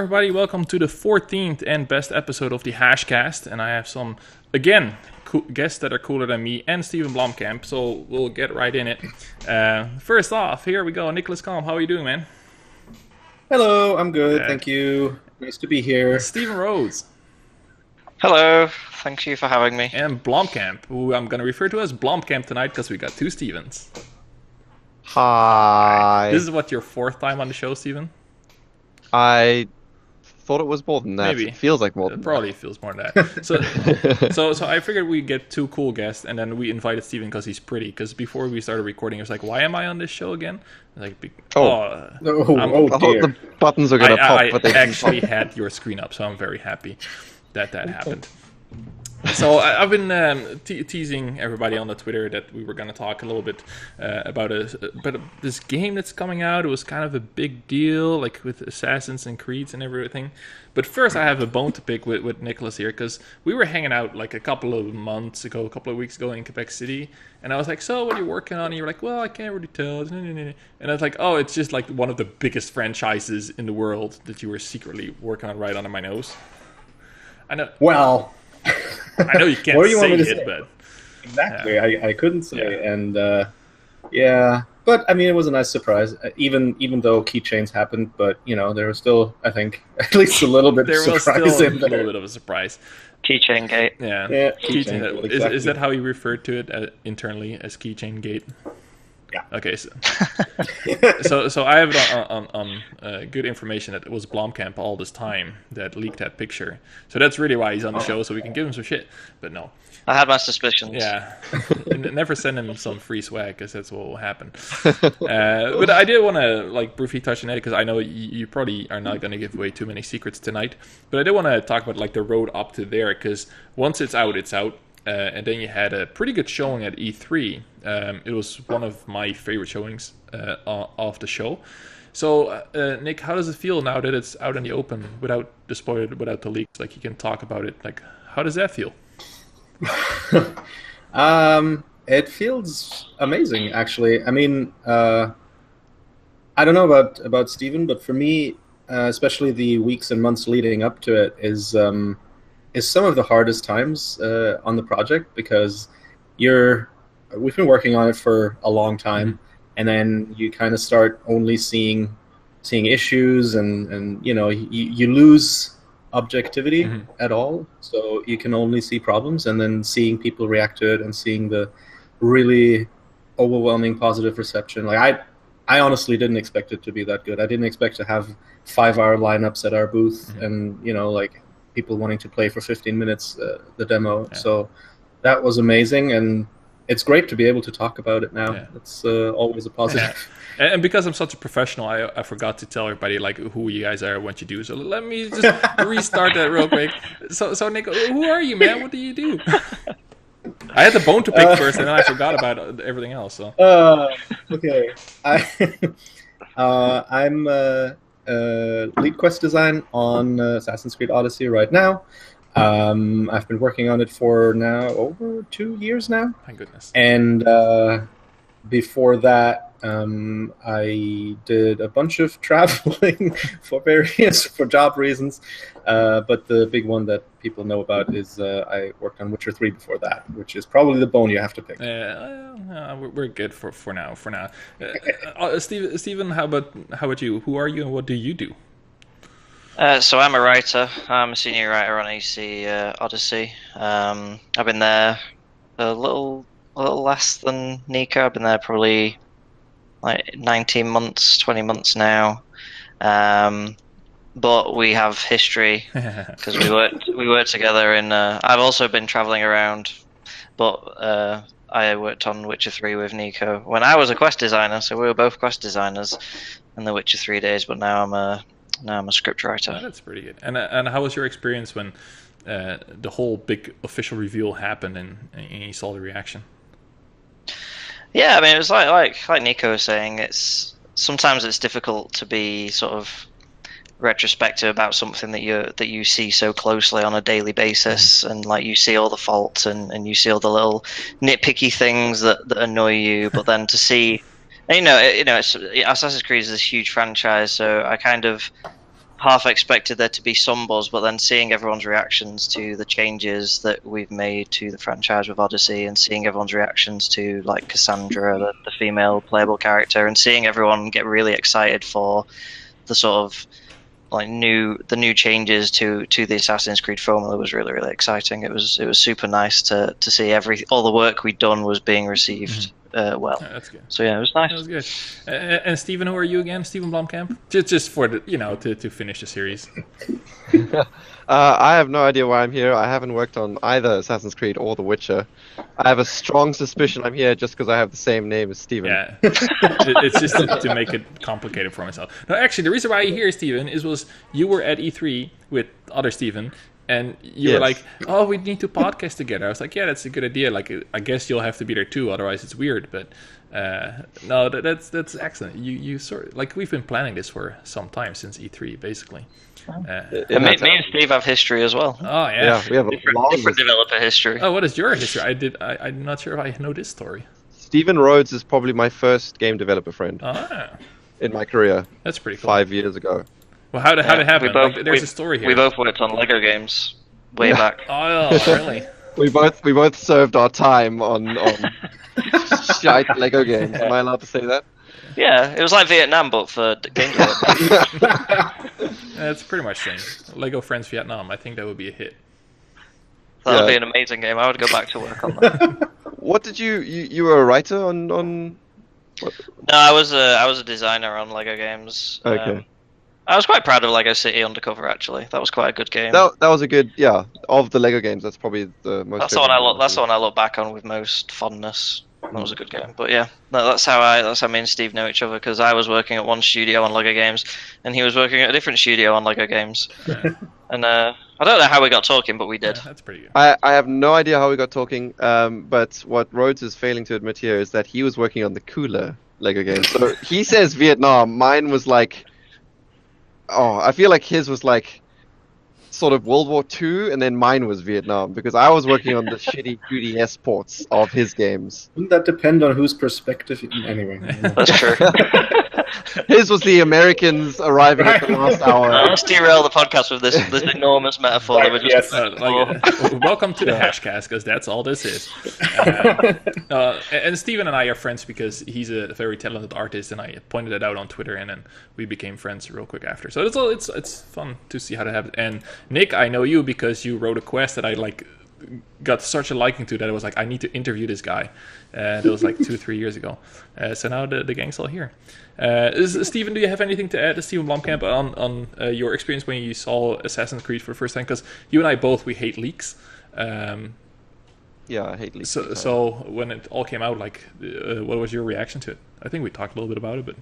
everybody. Welcome to the 14th and best episode of the Hashcast. And I have some, again, guests that are cooler than me and Steven Blomkamp. So we'll get right in it. First off, here we go. Nikolas Kolm, how are you doing, man? Hello, I'm good. Thank you. Nice to be here. Steven Rhodes. Hello. Thank you for having me. And Blomkamp, who I'm going to refer to as Blomkamp tonight because we got two Stevens. Hi. This is what, your fourth time on the show, Steven? I thought it was more than that. Maybe. It feels like more than Probably that. feels more than that. So I figured we'd get two cool guests, and then we invited Steven because he's pretty. Because before we started recording, he was like, "Why am I on this show again?" Like, dear. The buttons are going to pop. But I actually had your screen up, so I'm very happy that happened. So I've been teasing everybody on the Twitter that we were going to talk a little bit about this game that's coming out. It was kind of a big deal, like with Assassins and Creeds and everything. But first, I have a bone to pick with Nicholas here, because we were hanging out like a couple of weeks ago in Quebec City, and I was like, "So, what are you working on?" And you were like, "Well, I can't really tell." And I was like, "Oh, it's just like one of the biggest franchises in the world that you were secretly working on right under my nose." I know. Well, I know you can't what do you say want me to it, say? but Exactly, I couldn't say, Yeah. and yeah, but I mean, it was a nice surprise. Even though keychains happened, but you know, there was still, I think, at least a little bit there of was surprise still a in there. little bit of a surprise. Keychain Gate. Yeah, Yeah, Keychain. keychain, Is exactly. that how you referred to it internally as Keychain Gate? Yeah. Okay, so I have it on good information that it was Blomkamp all this time that leaked that picture. So that's really why he's on the show, so we can give him some shit. But no. I had my suspicions. Yeah, never send him some free swag, because that's what will happen. But I did want to briefly touch on it, because I know you probably are not going to give away too many secrets tonight. But I did want to talk about the road up to there, because once it's out, it's out. And then you had a pretty good showing at E3. It was one of my favorite showings of the show. So, Nick, how does it feel now that it's out in the open, without the spoiler, without the leaks? Like, you can talk about it. Like, how does that feel? It feels amazing, actually. I mean, I don't know about Steven, but for me, especially the weeks and months leading up to it, is some of the hardest times on the project, because we've been working on it for a long time, and then you kind of start only seeing issues, and you know, you lose objectivity at all, so you can only see problems, and then seeing people react to it and seeing the really overwhelming positive reception. Like I honestly didn't expect it to be that good. I didn't expect to have 5-hour lineups at our booth, and you know, like, people wanting to play for 15 minutes the demo. Yeah. So that was amazing, and it's great to be able to talk about it now. It's always a positive. Yeah. And because I'm such a professional, I forgot to tell everybody who you guys are and what you do. So let me just restart that real quick. So Nick, who are you, man? What do you do? I had the bone to pick first, and then I forgot about everything else. So okay, I'm lead quest design on Assassin's Creed Odyssey right now. I've been working on it for now over 2 years now. My goodness. And before that, I did a bunch of traveling for job reasons. But the big one that people know about is I worked on Witcher 3 before that, which is probably the bone you have to pick. We're good for now. Steven, how about you? Who are you and what do you do? So I'm a writer. I'm a senior writer on AC Odyssey. I've been there a little less than Nico. I've been there probably 19 months, 20 months now. But we have history because we worked together in. I've also been traveling around, but I worked on Witcher 3 with Nico when I was a quest designer. So we were both quest designers in the Witcher 3 days. But now I'm a script writer. Oh, that's pretty good. And how was your experience when the whole big official reveal happened and you saw the reaction? Yeah, I mean, it was like Nico was saying. Sometimes it's difficult to be sort of retrospective about something that you see so closely on a daily basis, and you see all the faults and you see all the little nitpicky things that annoy you, but then to see, Assassin's Creed is this huge franchise, so I kind of half expected there to be some buzz, but then seeing everyone's reactions to the changes that we've made to the franchise with Odyssey, and seeing everyone's reactions to like Cassandra, the female playable character, and seeing everyone get really excited for the sort of like new changes to the Assassin's Creed formula was really, really exciting. It was super nice to see all the work we'd done was being received well. Yeah, that's good. So yeah, it was nice. That was good. And Stephen, who are you again? Stephen Blomkamp? Just for the to finish the series. I have no idea why I'm here. I haven't worked on either Assassin's Creed or The Witcher. I have a strong suspicion I'm here just because I have the same name as Steven. Yeah, it's just to make it complicated for myself. No, actually, the reason why you're here, Steven, was you were at E3 with other Steven, and you were like, "Oh, we need to podcast together." I was like, "Yeah, that's a good idea. Like, I guess you'll have to be there too, otherwise it's weird." But no, that's excellent. You sort of, like, we've been planning this for some time, since E3, basically. Me and Steve have history as well. Oh yeah, we have a different developer history. Oh, what is your history? I'm not sure if I know this story. Stephen Rhodes is probably my first game developer friend in my career. That's pretty cool. 5 years ago. Well, how did it happen? There's a story here. We both worked on Lego games way back. Oh, really? We both served our time on shite Lego games. Am I allowed to say that? Yeah, it was like Vietnam, but for game development. It's pretty much the same. Lego Friends Vietnam. I think that would be a hit. That would be an amazing game. I would go back to work on that. What did you were a writer on? What? No, I was a designer on Lego games. Okay. I was quite proud of Lego City Undercover, actually. That was quite a good game. That was a good, of the Lego games. That's probably the most. That's the one I look back on with most fondness. That was a good game. But yeah, that's how me and Steve know each other, because I was working at one studio on Lego games, and he was working at a different studio on Lego games. Yeah. And I don't know how we got talking, but we did. Yeah, that's pretty good. I have no idea how we got talking, but what Rhodes is failing to admit here is that he was working on the cooler Lego game. So he says Vietnam. Mine was like, I feel like his was like sort of World War II, and then mine was Vietnam, because I was working on the shitty 2DS ports of his games. Wouldn't that depend on whose perspective? Anyway. That's true. His was the Americans arriving at the last hour. Let's derail the podcast with this enormous metaphor that we're just... welcome to the Hashcast, because that's all this is. And Steven and I are friends because he's a very talented artist, and I pointed it out on Twitter, and then we became friends real quick after. So it's fun to see how that happens. And Nick, I know you because you wrote a quest that I got such a liking to that I was like, I need to interview this guy. That was like 2-3 years ago. So now the gang's all here. Steven, do you have anything to add to Steven Blomkamp on your experience when you saw Assassin's Creed for the first time? Because you and I both, we hate leaks. Yeah, I hate leaks. So when it all came out, what was your reaction to it? I think we talked a little bit about it,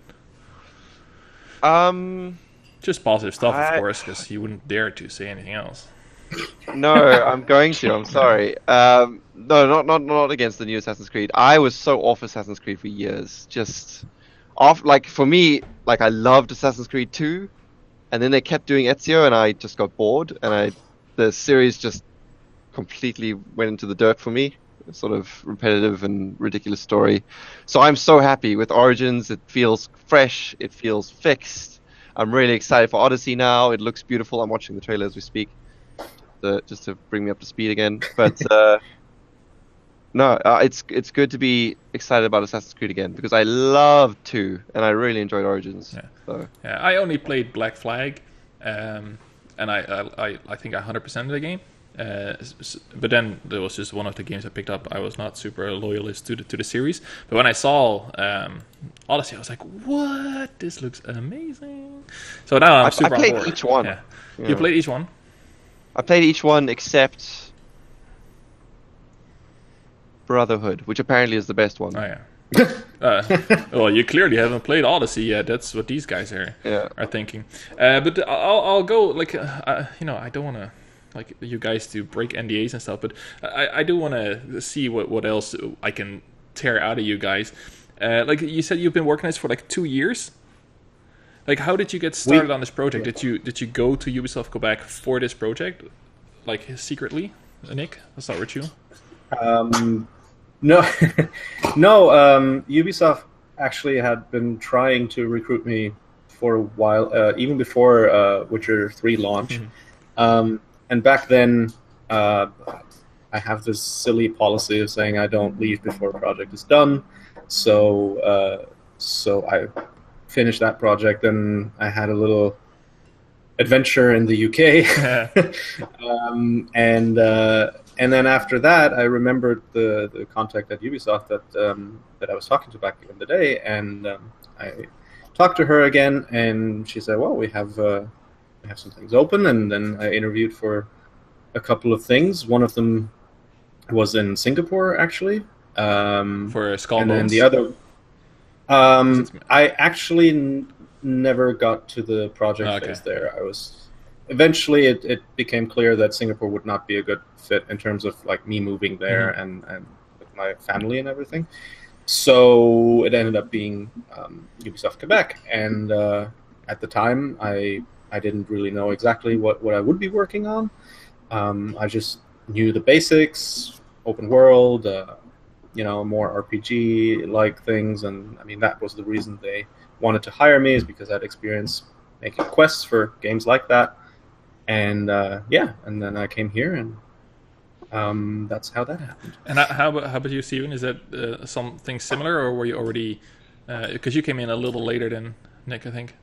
but... Just positive stuff, of course, because you wouldn't dare to say anything else. No, I'm going to. I'm sorry. No, not against the new Assassin's Creed. I was so off Assassin's Creed for years. Just off. Like, for me, like, I loved Assassin's Creed 2, and then they kept doing Ezio, and I just got bored, and the series just completely went into the dirt for me. Sort of repetitive and ridiculous story. So I'm so happy with Origins. It feels fresh. It feels fixed. I'm really excited for Odyssey now. It looks beautiful. I'm watching the trailer as we speak, just to bring me up to speed again. But it's good to be excited about Assassin's Creed again, because I loved 2 and I really enjoyed Origins. Yeah. So. Yeah, I only played Black Flag, and I think I 100%ed the game. But then there was just one of the games I picked up. I was not super loyalist to the series, but when I saw Odyssey, I was like, "What? This looks amazing!" So now I'm super on board. I played each one. Yeah. You played each one? I played each one except Brotherhood, which apparently is the best one. Oh yeah. Well, you clearly haven't played Odyssey yet. That's what these guys are thinking. But I'll go I don't want to you guys to break NDAs and stuff, but I do want to see what else I can tear out of you guys. You said you've been working on this for 2 years. How did you get started on this project? Did you go to Ubisoft Quebec for this project, secretly? Nick, let's start with you. No, Ubisoft actually had been trying to recruit me for a while, even before Witcher 3 launch. And back then, I have this silly policy of saying I don't leave before a project is done. So I finished that project, and I had a little adventure in the UK. And then after that, I remembered the contact at Ubisoft that I was talking to back in the day, and I talked to her again, and she said, "Well, we have some things open." And then I interviewed for a couple of things. One of them was in Singapore, actually. For Skull and then Bones? the other, I actually never got to the project phase there. I was eventually it became clear that Singapore would not be a good fit in terms of like me moving there and with my family and everything. So it ended up being Ubisoft Quebec, and at the time I didn't really know exactly what I would be working on. I just knew the basics, open world, more RPG-like things, and I mean that was the reason they wanted to hire me, is because I had experience making quests for games like that. And and then I came here, and that's how that happened. And how about you, Steven? Is that something similar, or were you already? Because you came in a little later than Nick, I think.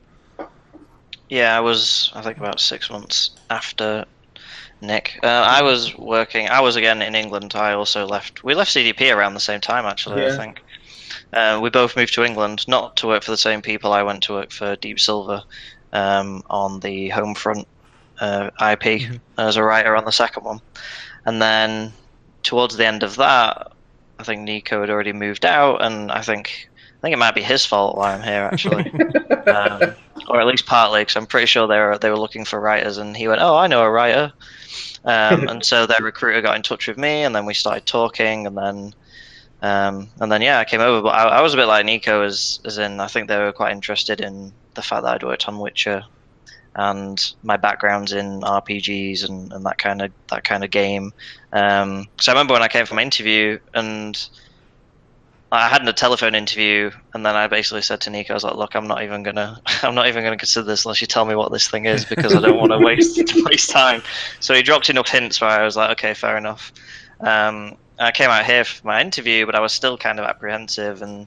Yeah, I think about 6 months after Nick. I was working. I was again in England. I also left. We left CDP around the same time, actually. Yeah. I think we both moved to England, not to work for the same people. I went to work for Deep Silver on the Homefront IP as a writer on the second one, and then towards the end of that, I think Nico had already moved out, and I think it might be his fault why I'm here, actually. Or at least partly, because I'm pretty sure they were looking for writers, and he went, "Oh, I know a writer," and so their recruiter got in touch with me, and then we started talking, and then I came over. But I was a bit like Nico, as in I think they were quite interested in the fact that I'd worked on Witcher and my background's in RPGs and that kind of game. So I remember when I came for my interview, and I had a telephone interview, and then I basically said to Nico, I was like, "Look, I'm not even gonna consider this unless you tell me what this thing is, because I don't want to waste time." So he dropped enough hints where I was like, "Okay, fair enough." I came out here for my interview, but I was still kind of apprehensive, and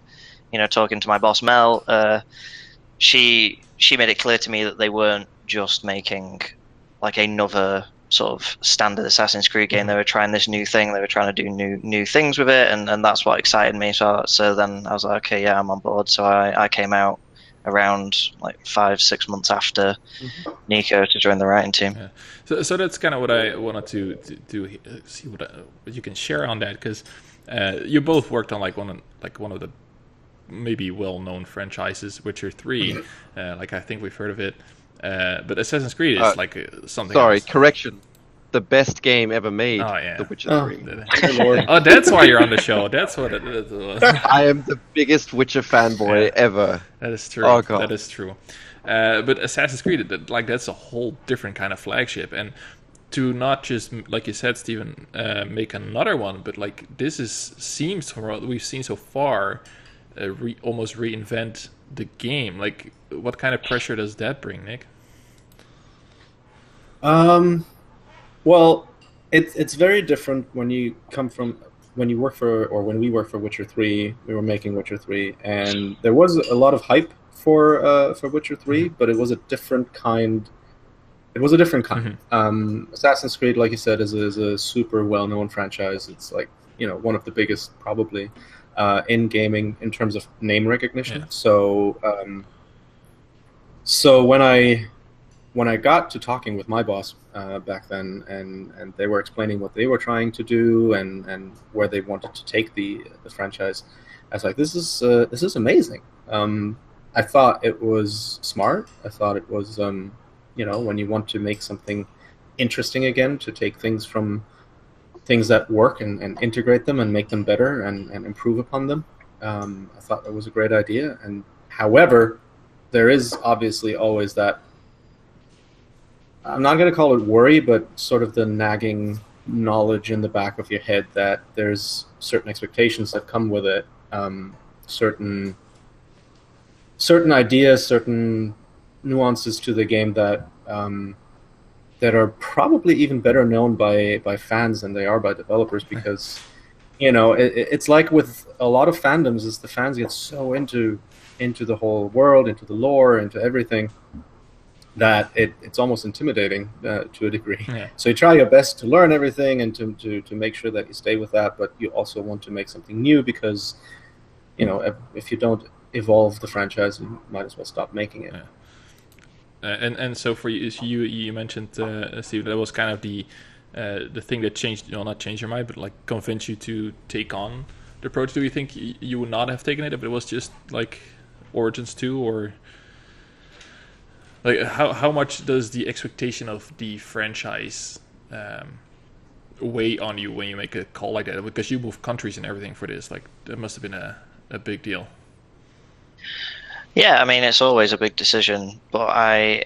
talking to my boss Mel, she made it clear to me that they weren't just making like another sort of standard Assassin's Creed game. They were trying this new thing. They were trying to do new things with it, and that's what excited me. So then I was like, okay, yeah, I'm on board. So I came out around like 5-6 months after Nico to join the writing team. Yeah. So that's kind of what I wanted to see what you can share on that, because you both worked on one of the maybe well-known franchises, Witcher 3. Like I think we've heard of it. But Assassin's Creed is like something else. Correction. The best game ever made, The Witcher 3. Oh, that's why you're on the show. That's what it is. I am the biggest Witcher fanboy ever. That is true. Oh, God. That is true. But Assassin's Creed, that's a whole different kind of flagship. And to not just, like you said, Steven, make another one, but like seems from what we've seen so far, almost reinvent the game. Like, what kind of pressure does that bring, Nick? Well, it's very different when you work for, or when we worked for Witcher 3. We were making Witcher 3, and there was a lot of hype for Witcher 3, but it was a different kind. Assassin's Creed, like you said, is a super well-known franchise. It's like one of the biggest probably in gaming in terms of name recognition. Yeah. So when I got to talking with my boss back then, and they were explaining what they were trying to do and where they wanted to take the franchise, I was like, this is amazing. I thought it was smart. I thought it was when you want to make something interesting again, to take things from things that work and integrate them and make them better and improve upon them. I thought that was a great idea. And however, there is obviously always that, I'm not going to call it worry, but sort of the nagging knowledge in the back of your head that there's certain expectations that come with it, certain ideas, certain nuances to the game that that are probably even better known by fans than they are by developers, because it's like with a lot of fandoms, is the fans get so into the whole world, into the lore, into everything, that it's almost intimidating to a degree. Yeah. So you try your best to learn everything and to make sure that you stay with that, but you also want to make something new, because if you don't evolve the franchise, you might as well stop making it. Yeah. And so for you mentioned, Steve, that was kind of the thing that changed, not changed your mind, but like convinced you to take on the approach. Do you think you would not have taken it if it was just like Origins 2, or like how much does the expectation of the franchise weigh on you when you make a call like that? Because you move countries and everything for this, like that must have been a big deal. Yeah, I mean, it's always a big decision, but I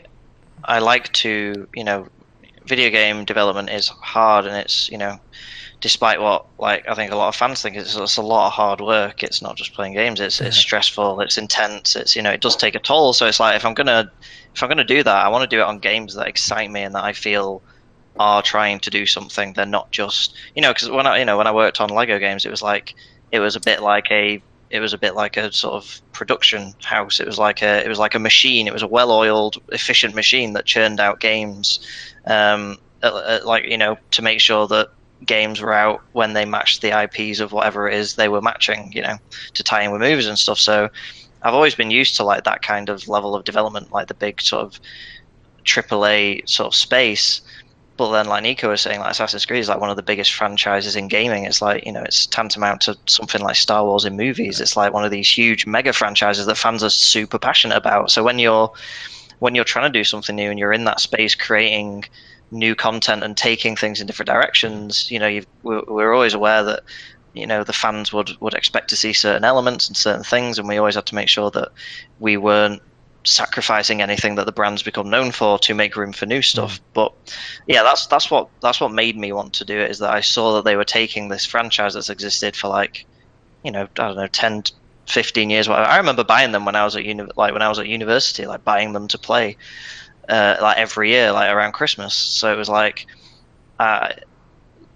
like to, video game development is hard, and it's, despite what, like, I think a lot of fans think, it's a lot of hard work. It's not just playing games. It's stressful. It's intense. It's, it does take a toll. So it's like, if I'm gonna do that, I want to do it on games that excite me and that I feel are trying to do something. They're not just, because when I worked on Lego games, it was a bit like a sort of production house. It was like a machine. It was a well-oiled, efficient machine that churned out games, to make sure that games were out when they matched the IPs of whatever it is they were matching, to tie in with movies and stuff. So I've always been used to like that kind of level of development, like the big sort of AAA sort of space. But then, like Nico was saying, like Assassin's Creed is like one of the biggest franchises in gaming. It's like, it's tantamount to something like Star Wars in movies. It's like one of these huge mega franchises that fans are super passionate about. So when you're trying to do something new and you're in that space creating new content and taking things in different directions, we're always aware that the fans would expect to see certain elements and certain things, and we always had to make sure that we weren't sacrificing anything that the brand's become known for to make room for new stuff. But yeah, that's what made me want to do it, is that I saw that they were taking this franchise that's existed for like, I don't know, 10, 15 years. I remember buying them when I was at university, like buying them to play like every year, like around Christmas. So it was like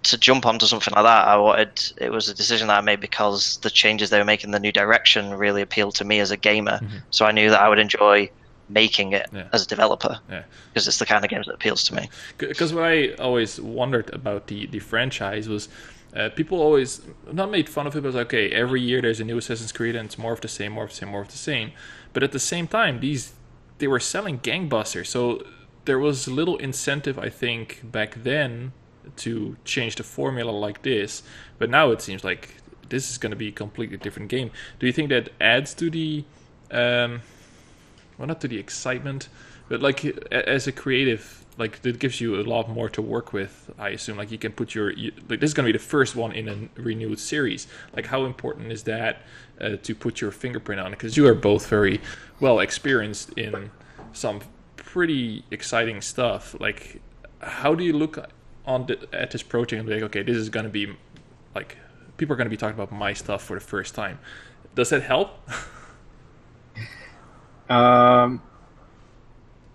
to jump onto something like that, it was a decision that I made because the changes they were making, the new direction, really appealed to me as a gamer. So I knew that I would enjoy making it as a developer, because it's the kind of games that appeals to me. Because what I always wondered about the franchise was, people always not made fun of it, but it was like, okay, every year there's a new Assassin's Creed and it's more of the same. But at the same time, they were selling gangbusters, so there was little incentive, I think, back then to change the formula like this. But now it seems like this is going to be a completely different game. Do you think that adds to the not to the excitement, but like as a creative, like it gives you a lot more to work with, I assume? Like you can put like this is going to be the first one in a renewed series. Like how important is that to put your fingerprint on it? Because you are both very well experienced in some pretty exciting stuff. Like how do you look at this project and be like, okay, this is going to be like, people are going to be talking about my stuff for the first time? Does that help?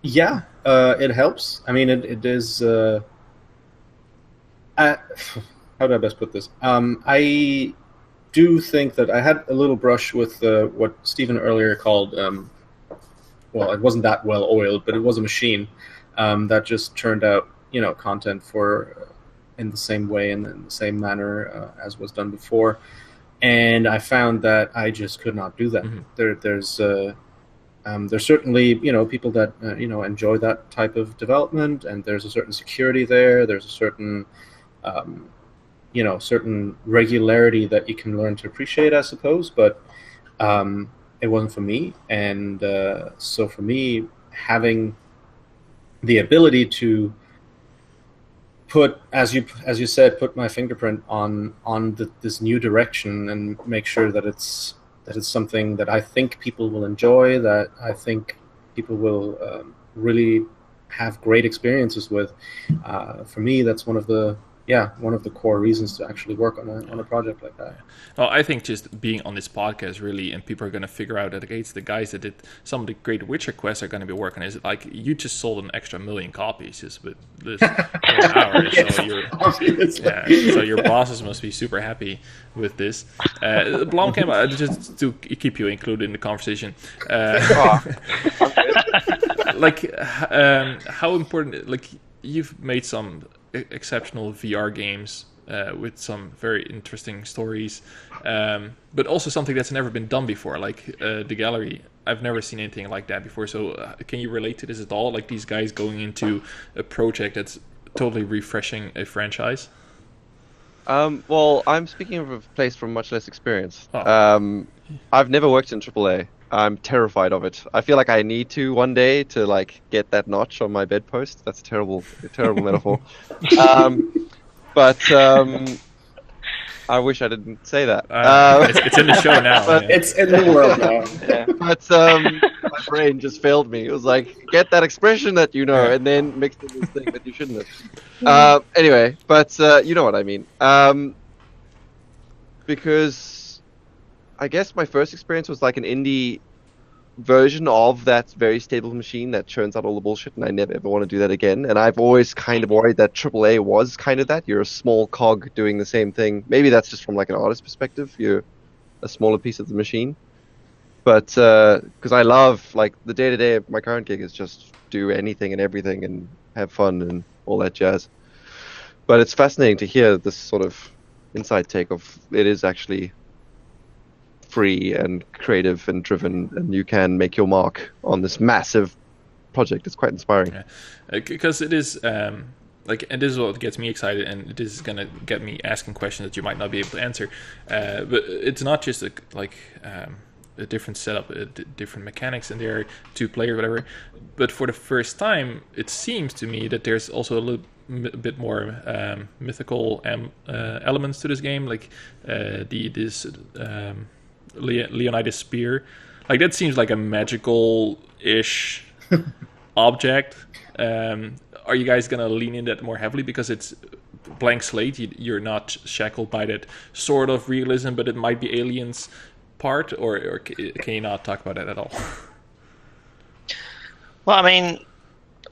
Yeah, it helps. I mean, it is. How do I best put this? I do think that I had a little brush with what Stephen earlier called. Well, it wasn't that well oiled, but it was a machine that just turned out, content for in the same way and in the same manner as was done before. And I found that I just could not do that. There's certainly, people that enjoy that type of development, and there's a certain security there. There's a certain certain regularity that you can learn to appreciate, I suppose. But it wasn't for me, and so for me, having the ability to put, as you said, put my fingerprint on this new direction and make sure that it's something that I think people will enjoy, that I think people will really have great experiences with. For me, that's one of the yeah, one of the core reasons to actually work on a project like that. Well, I think just being on this podcast really, and people are going to figure out that it's the guys that did some of the great Witcher quests are going to be working. Is it like you just sold an extra 1 million copies just with this hour? Yes, so your bosses must be super happy with this. Blomkamp, just to keep you included in the conversation, how important? Like you've made some exceptional VR games with some very interesting stories, but also something that's never been done before, like the gallery. I've never seen anything like that before. So can you relate to this at all? Like these guys going into a project that's totally refreshing a franchise? Well, I'm speaking of a place from much less experience. Oh. I've never worked in AAA. I'm terrified of it. I feel like I need to one day to like get that notch on my bedpost. That's a terrible metaphor. But I wish I didn't say that. It's in the show now. But it's in the world now. Yeah. But my brain just failed me. It was like, get that expression that you know, and then mix in this thing that you shouldn't have. Anyway, but you know what I mean. Because I guess my first experience was like an indie version of that very stable machine that churns out all the bullshit, and I never ever want to do that again. And I've always kind of worried that AAA was kind of that. You're a small cog doing the same thing. Maybe that's just from like an artist perspective. You're a smaller piece of the machine. But because I love like the day-to-day of my current gig is just do anything and everything and have fun and all that jazz. But it's fascinating to hear this sort of inside take of it is actually free and creative and driven, and you can make your mark on this massive project. It's quite inspiring. Because it is like, and this is what gets me excited, and this is gonna get me asking questions that you might not be able to answer. But it's not just a different setup, different mechanics in there, 2-player, whatever. But for the first time, it seems to me that there's also a bit more mythical elements to this game, like this Leonidas spear. Like that seems like a magical-ish object. Are you guys gonna lean in that more heavily because it's blank slate? You're not shackled by that sort of realism, but it might be aliens part, or can you not talk about that at all? Well, I mean,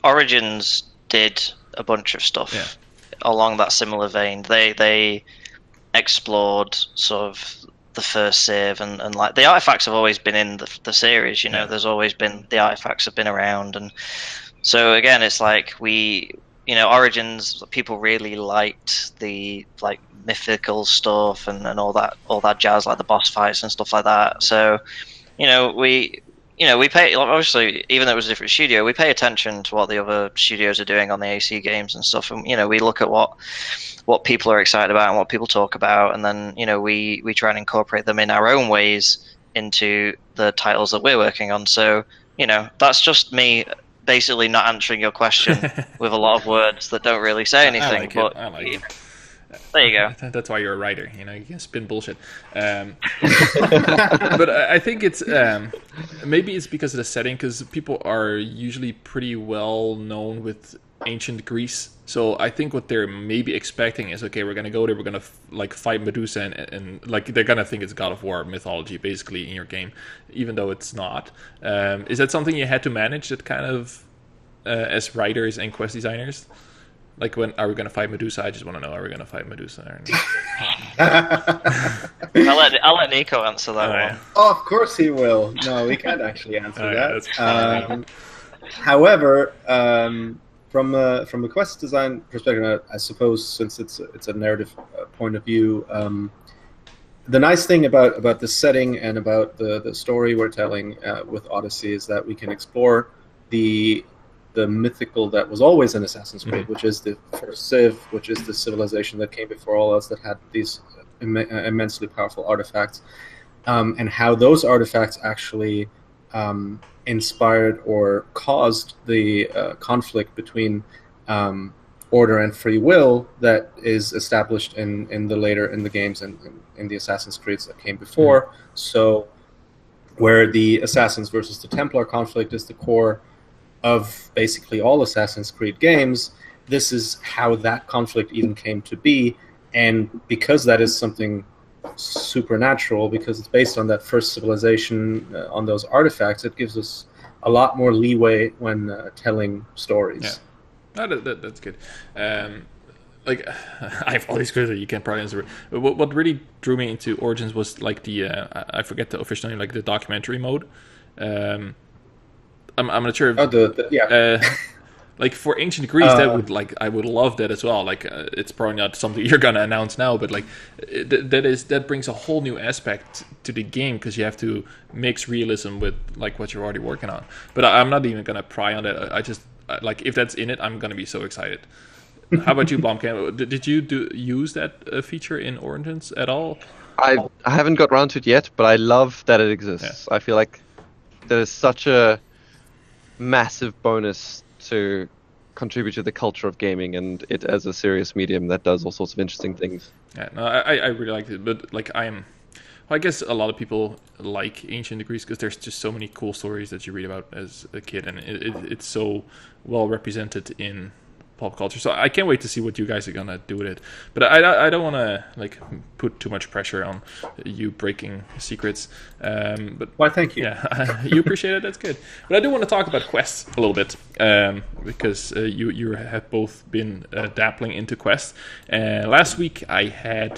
Origins did a bunch of stuff along that similar vein. They explored sort of the first save, and like the artifacts have always been in the series, you know. There's always been, the artifacts have been around, and so again it's like Origins, people really liked the like mythical stuff and all that jazz, like the boss fights and stuff like that. So we pay, obviously, even though it was a different studio, we pay attention to what the other studios are doing on the AC games and stuff, and we look at what people are excited about and what people talk about, and then we try and incorporate them in our own ways into the titles that we're working on. So that's just me basically not answering your question with a lot of words that don't really say anything. I like it. There you go. That's why you're a writer. You can spin bullshit. But I think it's maybe it's because of the setting, because people are usually pretty well known with ancient Greece. So I think what they're maybe expecting is, okay, we're gonna go there, we're gonna like fight Medusa, and like they're gonna think it's God of War mythology basically in your game, even though it's not. Is that something you had to manage, that kind of as writers and quest designers? Like, when are we going to fight Medusa? I just want to know, are we going to fight Medusa? I'll let Nico answer that one. Oh, of course he will. No, we can't actually answer that. However, from a quest design perspective, I suppose, since it's a narrative point of view, the nice thing about the setting and about the story we're telling with Odyssey is that we can explore the mythical that was always in Assassin's Creed, which is the first Civ, which is the civilization that came before all us, that had these immensely powerful artifacts, and how those artifacts actually inspired or caused the conflict between order and free will that is established in the games and in the Assassin's Creeds that came before. So where the Assassins versus the Templar conflict is the core of basically all Assassin's Creed games, this is how that conflict even came to be, and because that is something supernatural, because it's based on that first civilization, on those artifacts, it gives us a lot more leeway when telling stories. Yeah, that's good. Like I have all these questions that you can't probably answer. But what really drew me into Origins was like the I forget the official name, like the documentary mode. I'm not sure. If, like for Ancient Greece, that would I would love that as well. Like it's probably not something you're gonna announce now, but like that brings a whole new aspect to the game, because you have to mix realism with like what you're already working on. But I'm not even gonna pry on that. I just like if that's in it, I'm gonna be so excited. How about you, Blomkamp? Did you use that feature in Origins at all? I haven't got around to it yet, but I love that it exists. Yeah. I feel like that is such a massive bonus to contribute to the culture of gaming, and it as a serious medium that does all sorts of interesting things. Yeah, no, I really liked it, but like I guess a lot of people like Ancient Greece because there's just so many cool stories that you read about as a kid, and it's so well represented in pop culture. So I can't wait to see what you guys are gonna do with it. But I don't want to like put too much pressure on you breaking secrets. But why? Thank you. Yeah, you appreciate it. That's good. But I do want to talk about quests a little bit because you have both been dabbling into quests. Last week I had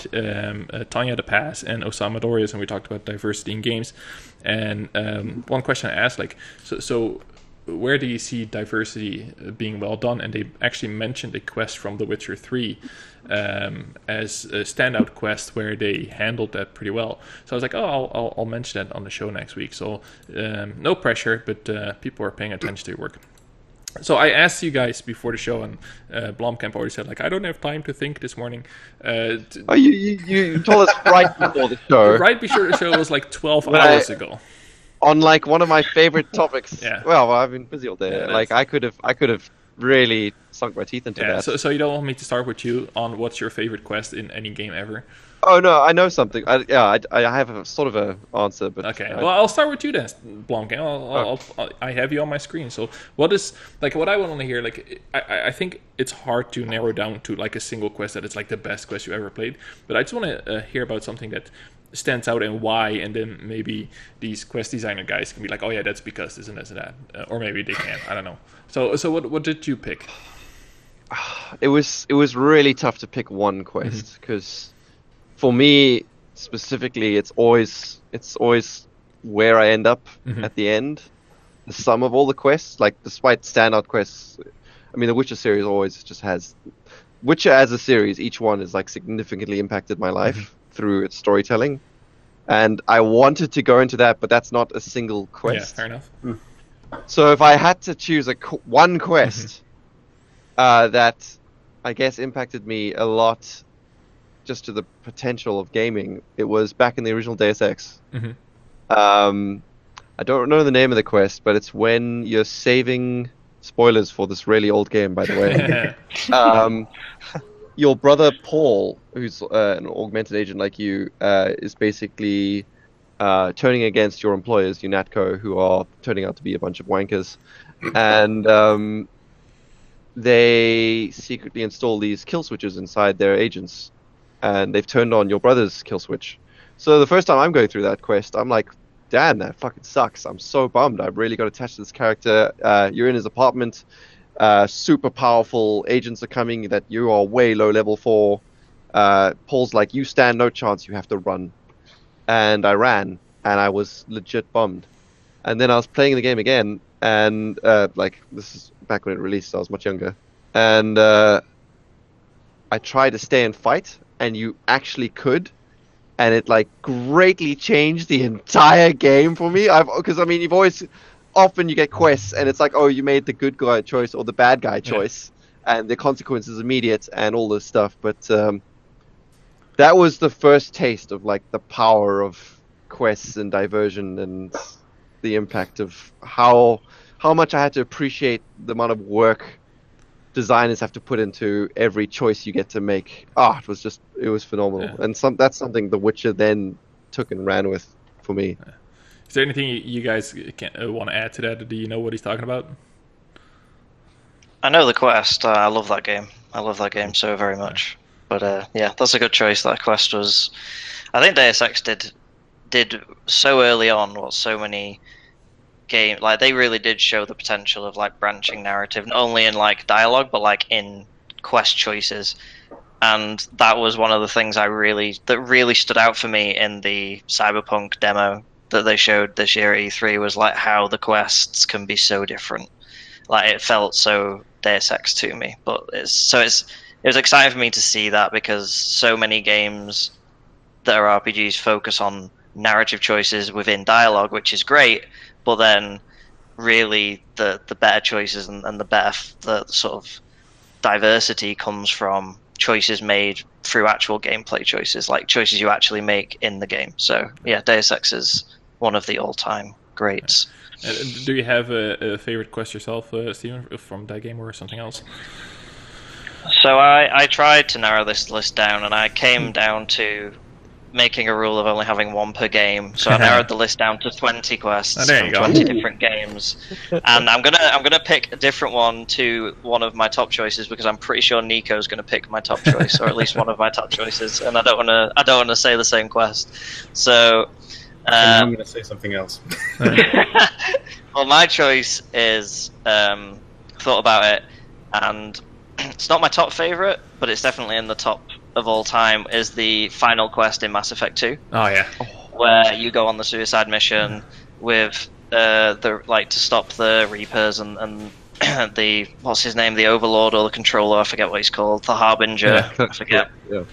Tanya the Pass and Osama Dorius, and we talked about diversity in games. And one question I asked, like, so where do you see diversity being well done? And they actually mentioned a quest from The Witcher 3 as a standout quest where they handled that pretty well. So I was like, oh, I'll mention that on the show next week. So no pressure, but people are paying attention to your work. So I asked you guys before the show, and Blomkamp already said, like, I don't have time to think this morning. You told us right before the show. Right before the show was like 12 hours ago. On like one of my favorite topics. Yeah. Well, I've been busy all day. Yeah, like I could have really sunk my teeth into that. So you don't want me to start with you on what's your favorite quest in any game ever? Oh no, I know something. I have a sort of a answer, but okay. Well, I'll start with you then, Blomkamp. I have you on my screen. So what is like what I want to hear? Like I think it's hard to narrow down to like a single quest that it's like the best quest you ever played. But I just want to hear about something that stands out and why, and then maybe these quest designer guys can be like, oh yeah, that's because this and this and that, or maybe they can't. I don't know. So what did you pick? It was really tough to pick one quest because for me specifically, it's always where I end up at the end. The sum of all the quests, like despite standout quests, I mean the Witcher series always just has Witcher as a series. Each one has like significantly impacted my life through its storytelling, and I wanted to go into that, but that's not a single quest. Yeah, fair enough. So if I had to choose one quest that I guess impacted me a lot just to the potential of gaming, it was back in the original Deus Ex. I don't know the name of the quest, but it's when you're saving, spoilers for this really old game by the way, your brother Paul, who's an augmented agent like you, is basically turning against your employers, UNATCO, who are turning out to be a bunch of wankers. And they secretly install these kill switches inside their agents. And they've turned on your brother's kill switch. So the first time I'm going through that quest, I'm like, damn, that fucking sucks. I'm so bummed. I've really got attached to this character. You're in his apartment. Super powerful agents are coming that you are way low level for. Paul's like, you stand no chance, you have to run. And I ran, and I was legit bummed. And then I was playing the game again, and like this is back when it released, so I was much younger. And I tried to stay and fight, and you actually could. And it like greatly changed the entire game for me. Because I mean, often you get quests and it's like, oh, you made the good guy choice or the bad guy choice, and the consequence is immediate and all this stuff. But that was the first taste of like the power of quests and diversion and the impact of how much I had to appreciate the amount of work designers have to put into every choice you get to make. It was phenomenal. And that's something The Witcher then took and ran with for me. Is there anything you guys want to add to that? Do you know what he's talking about? I know the quest. I love that game. I love that game so very much. But yeah, that's a good choice. That quest was. I think Deus Ex did so early on what so many games, like, they really did show the potential of like branching narrative, not only in like dialogue but like in quest choices. And that was one of the things that really stood out for me in the Cyberpunk demo that they showed this year at E3, was like how the quests can be so different. Like, it felt so Deus Ex to me. But it was exciting for me to see that, because so many games that are RPGs focus on narrative choices within dialogue, which is great, but then really the better choices and the sort of diversity comes from choices made through actual gameplay choices, like choices you actually make in the game. So yeah, Deus Ex is one of the all-time greats. Do you have a favorite quest yourself, Steven, from that game or something else? So I tried to narrow this list down, and I came down to making a rule of only having one per game. So I narrowed the list down to 20 quests from 20 different games, and I'm gonna pick a different one to one of my top choices, because I'm pretty sure Nico's gonna pick my top choice, or at least one of my top choices, and I don't wanna say the same quest. So I'm gonna say something else. well, my choice is thought about it, and it's not my top favorite, but it's definitely in the top of all time, is the final quest in Mass Effect 2. Oh yeah. Where you go on the suicide mission with to stop the Reapers and the, what's his name, the Overlord or the Controller, I forget what he's called, the Harbinger, I forget. Yeah.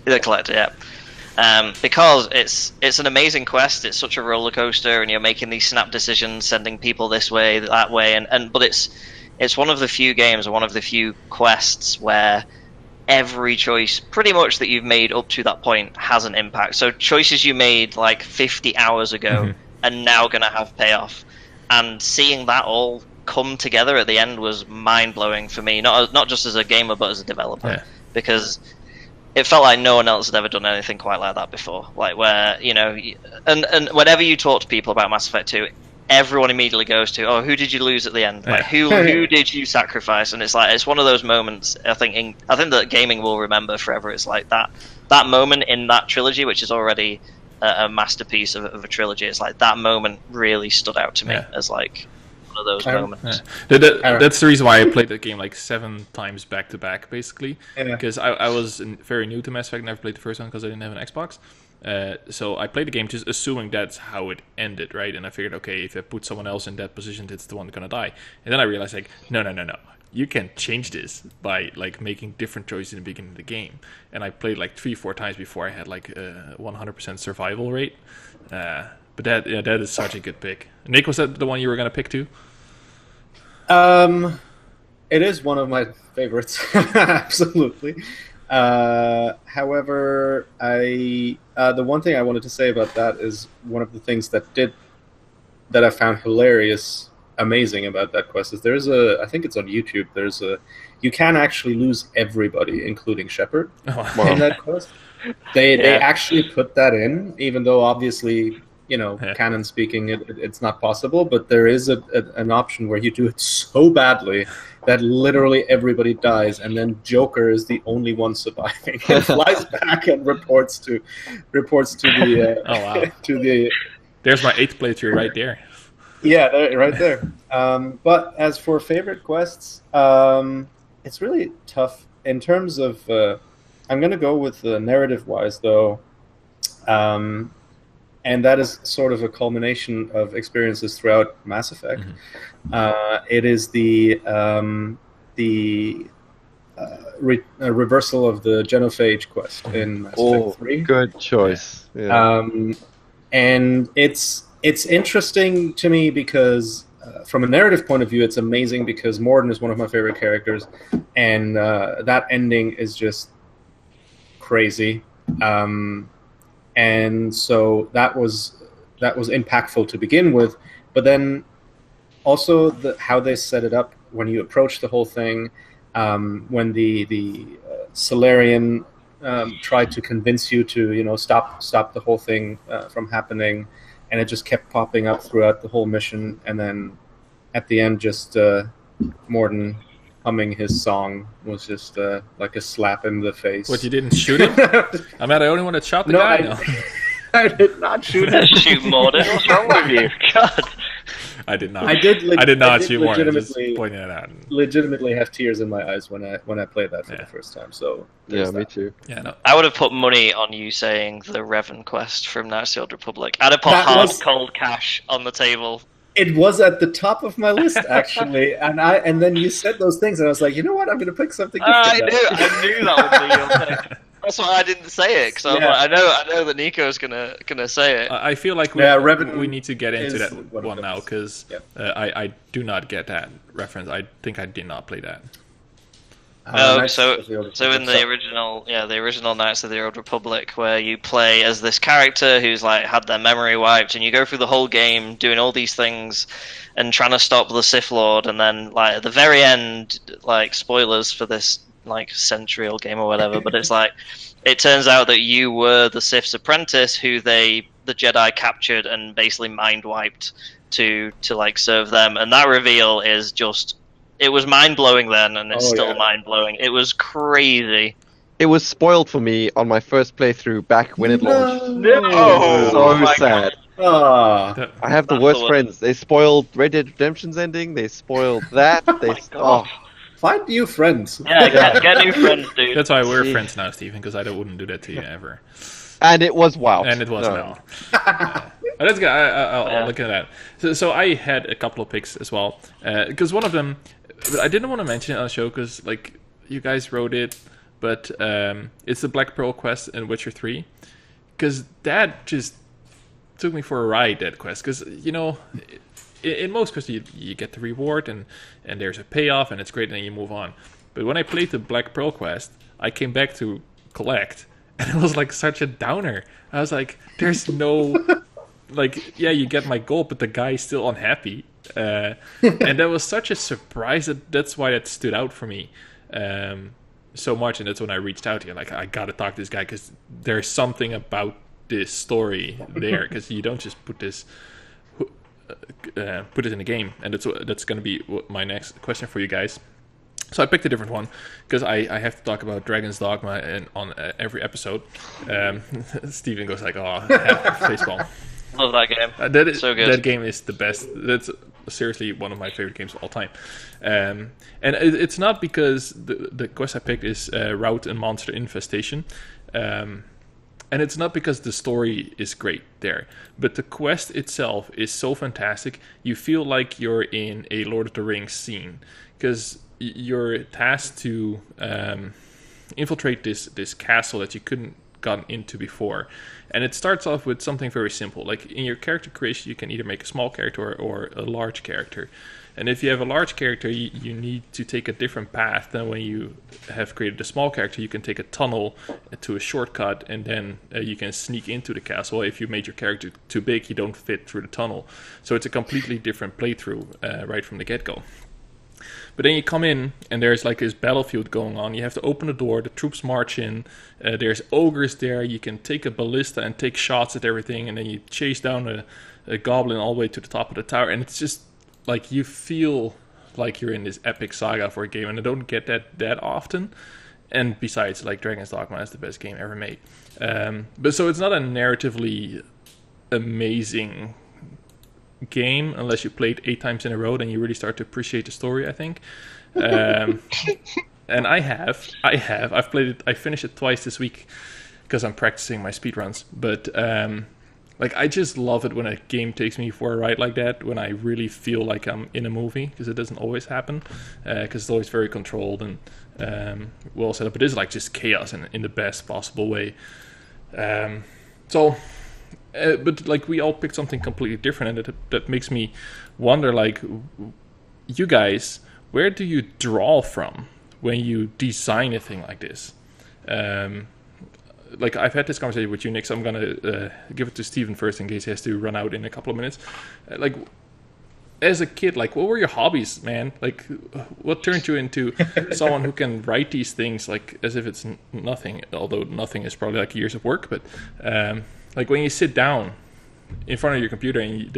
The Collector, yeah. Because it's an amazing quest. It's such a roller coaster, and you're making these snap decisions, sending people this way, that way, but it's one of the few games, or one of the few quests where every choice pretty much that you've made up to that point has an impact. So choices you made like 50 hours ago are now going to have payoff, and seeing that all come together at the end was mind-blowing for me, not just as a gamer but as a developer, because it felt like no one else had ever done anything quite like that before. Like, where, you know, and whenever you talk to people about Mass Effect 2, everyone immediately goes to, oh, who did you lose at the end? Like, who did you sacrifice? And it's like, it's one of those moments, I think that gaming will remember forever. It's like that moment in that trilogy, which is already a masterpiece of a trilogy. It's like that moment really stood out to me as like one of those moments. That's the reason why I played that game like 7 times back to back, basically, because I was very new to Mass Effect. Never played the first one because I didn't have an Xbox. So I played the game just assuming that's how it ended, right? And I figured, okay, if I put someone else in that position, it's the one gonna die. And then I realized, like, no. You can change this by like making different choices in the beginning of the game. And I played like 3-4 times before I had like a 100% survival rate. But that is such a good pick. Nick, was that the one you were gonna pick too? It is one of my favorites, absolutely. However, the one thing I wanted to say about that is one of the things that I found amazing about that quest is I think it's on YouTube. You can actually lose everybody, including Shepard, in that quest. They actually put that in, even though obviously, you know, canon speaking, it's not possible. But there is an option where you do it so badly that literally everybody dies, and then Joker is the only one surviving and flies back and reports to the oh wow to the. There's my 8th playthrough right there. Yeah, right there. But as for favorite quests, it's really tough in terms of. I'm going to go with narrative-wise, though, and that is sort of a culmination of experiences throughout Mass Effect. It is the reversal of the genophage quest in Mass Effect 3. Good choice. Yeah. And it's interesting to me because from a narrative point of view, it's amazing because Mordin is one of my favorite characters, and that ending is just crazy. And so that was impactful to begin with, but then also how they set it up when you approach the whole thing, when the Solarian tried to convince you to, you know, stop the whole thing from happening, and it just kept popping up throughout the whole mission, and then at the end just Mordin humming his song was just like a slap in the face. What, you didn't shoot him? I'm not the only one that shot the No, guy. I- No. I did not shoot him. Shoot Morden. What's wrong with you? God. I did not. I did not shoot Warren. I'm just legitimately- pointing it out. Legitimately have tears in my eyes when I played that for the first time. So Yeah, there's me that. too. Yeah, no. I would have put money on you saying the Revan quest from Knights of the Old Republic. I'd have put That hard, was- cold cash on the table. It was at the top of my list actually, and then you said those things, and I was like, you know what, I'm going to pick something different. I knew that would be your pick. That's why I didn't say it, because Yeah. like, I know that Nico's gonna say it. I feel like Revan we need to get into is that one of one now, those. because Yeah. I do not get that reference. I think I did not play that. Knights So of the Old in Republic. the original Knights of the Old Republic, where you play as this character who's like had their memory wiped, and you go through the whole game doing all these things and trying to stop the Sith Lord, and then like at the very end, like spoilers for this like century-old game or whatever, but it's like it turns out that you were the Sith's apprentice who the Jedi captured and basically mind wiped to like serve them, and that reveal is just. It was mind-blowing then, and it's still mind-blowing. It was crazy. It was spoiled for me on my first playthrough back when it launched. No! So Oh my sad. Ah, I have the That's worst the friends. They spoiled Red Dead Redemption's ending. They spoiled that. God. find new friends. Yeah, get new friends, dude. That's why we're Gee. friends now, Stephen, because I wouldn't do that to you ever. And it was WoW. And it was No. well. But that's good. I'll Yeah. look at that. So I had a couple of picks as well, because one of them, but I didn't want to mention it on the show because like you guys wrote it, but it's the Black Pearl quest in Witcher 3, because that just took me for a ride. That quest, because in most quests you get the reward and there's a payoff and it's great and then you move on. But when I played the Black Pearl quest, I came back to collect. And it was like such a downer. I was like, there's no, like, yeah, you get my gold, but the guy's still unhappy. And that was such a surprise that's why that stood out for me so much. And that's when I reached out to you. Like, I got to talk to this guy because there's something about this story there. Because you don't just put this in a game. And that's going to be my next question for you guys. So I picked a different one because I have to talk about Dragon's Dogma on every episode. Steven goes like, "Oh, facepalm." Love that game. That is So good. That game is the best. That's seriously one of my favorite games of all time. And it's not because the quest I picked is Route and Monster Infestation. And it's not because the story is great there, but the quest itself is so fantastic. You feel like you're in a Lord of the Rings scene because you're tasked to infiltrate this castle that you couldn't gotten into before. And it starts off with something very simple. Like in your character creation, you can either make a small character or a large character. And if you have a large character, you need to take a different path than when you have created a small character. You can take a tunnel to a shortcut, and then you can sneak into the castle. If you made your character too big, you don't fit through the tunnel. So it's a completely different playthrough right from the get-go. But then you come in, and there's like this battlefield going on. You have to open the door, the troops march in, there's ogres there, you can take a ballista and take shots at everything, and then you chase down a goblin all the way to the top of the tower, and it's just like you feel like you're in this epic saga for a game, and I don't get that often. And besides, like Dragon's Dogma is the best game ever made. But so it's not a narratively amazing game unless you played 8 times in a row, then you really start to appreciate the story, I think. And I've played it. I finished it twice this week because I'm practicing my speedruns. But like I just love it when a game takes me for a ride like that, when I really feel like I'm in a movie, because it doesn't always happen, because it's always very controlled and well set up. It is like just chaos in the best possible way. But like we all picked something completely different, and that makes me wonder, like, you guys, where do you draw from when you design a thing like this? Like I've had this conversation with you, Nick, so I'm gonna give it to Steven first in case he has to run out in a couple of minutes. Like, as a kid, like, what were your hobbies, man? Like, what turned you into someone who can write these things like as if it's nothing? Although nothing is probably like years of work, but like when you sit down in front of your computer and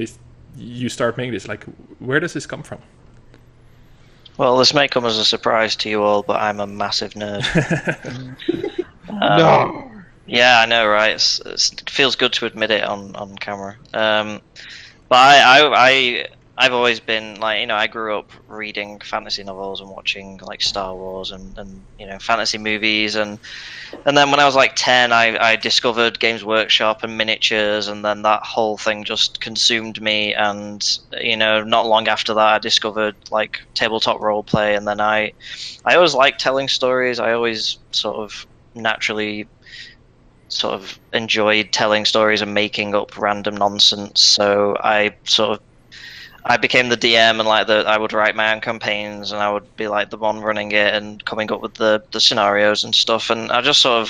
you start making this, like, where does this come from? Well, this may come as a surprise to you all, but I'm a massive nerd. No. Yeah, I know, right? It feels good to admit it on camera. But I've always been like, I grew up reading fantasy novels and watching like Star Wars and fantasy movies, and then when I was like 10, I discovered Games Workshop and miniatures, and then that whole thing just consumed me. And not long after that, I discovered like tabletop roleplay, and then I always liked telling stories. I always sort of naturally enjoyed telling stories and making up random nonsense. So I became the DM, and I would write my own campaigns, and I would be like the one running it and coming up with the scenarios and stuff. And I just had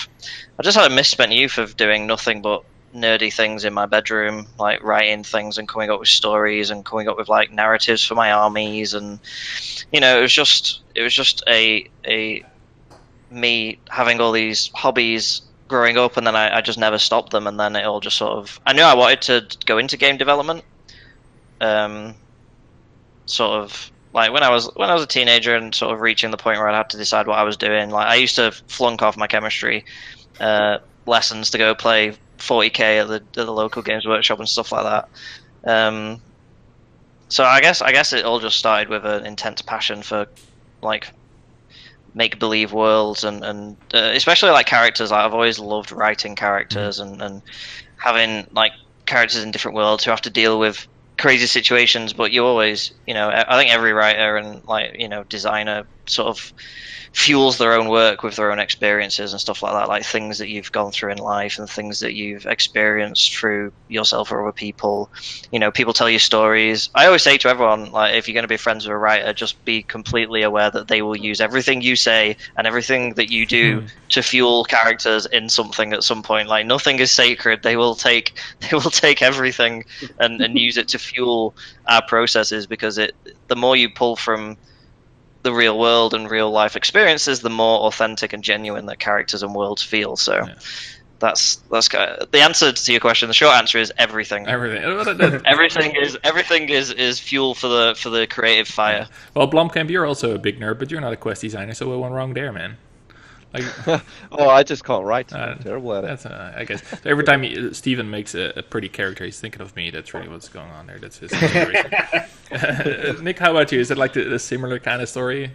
a misspent youth of doing nothing but nerdy things in my bedroom, like writing things and coming up with stories and coming up with like narratives for my armies. And it was just a me having all these hobbies growing up, and then I just never stopped them. And then it all just I knew I wanted to go into game development. Sort of like when I was a teenager and sort of reaching the point where I had to decide what I was doing. Like I used to flunk off my chemistry lessons to go play 40k at the local Games Workshop and stuff like that. So I guess it all just started with an intense passion for like make-believe worlds and especially like characters. Like, I've always loved writing characters and having like characters in different worlds who have to deal with crazy situations. But you always, I think every writer and like designer sort of fuels their own work with their own experiences and stuff like that, like things that you've gone through in life and things that you've experienced through yourself or other people. People tell you stories. I always say to everyone, like, if you're going to be friends with a writer, just be completely aware that they will use everything you say and everything that you do to fuel characters in something at some point. Like, nothing is sacred. They will take everything and use it to fuel our processes, because the more you pull from the real world and real life experiences, the more authentic and genuine that characters and worlds feel. So that's the answer to your question. The short answer is everything. Everything is fuel for the creative fire. Well, Blomkamp, you're also a big nerd, but you're not a quest designer, so what went wrong there, man? Like, oh, I just can't write. I'm terrible at it. That's I guess every time Steven makes a pretty character, he's thinking of me. That's really what's going on there. That's his inspiration. Nick, how about you? Is it like a similar kind of story?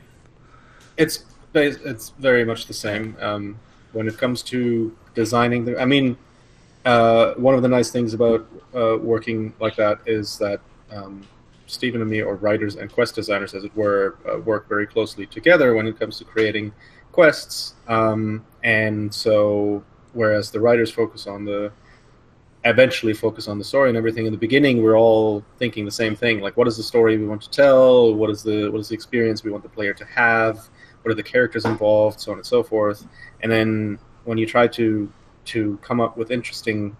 It's very much the same. When it comes to designing, one of the nice things about working like that is that Steven and me, or writers and quest designers, as it were, work very closely together when it comes to creating quests, and so whereas the writers eventually focus on the story and everything, in the beginning we're all thinking the same thing, like, what is the story we want to tell, what is the experience we want the player to have, what are the characters involved, so on and so forth. And then when you try to come up with interesting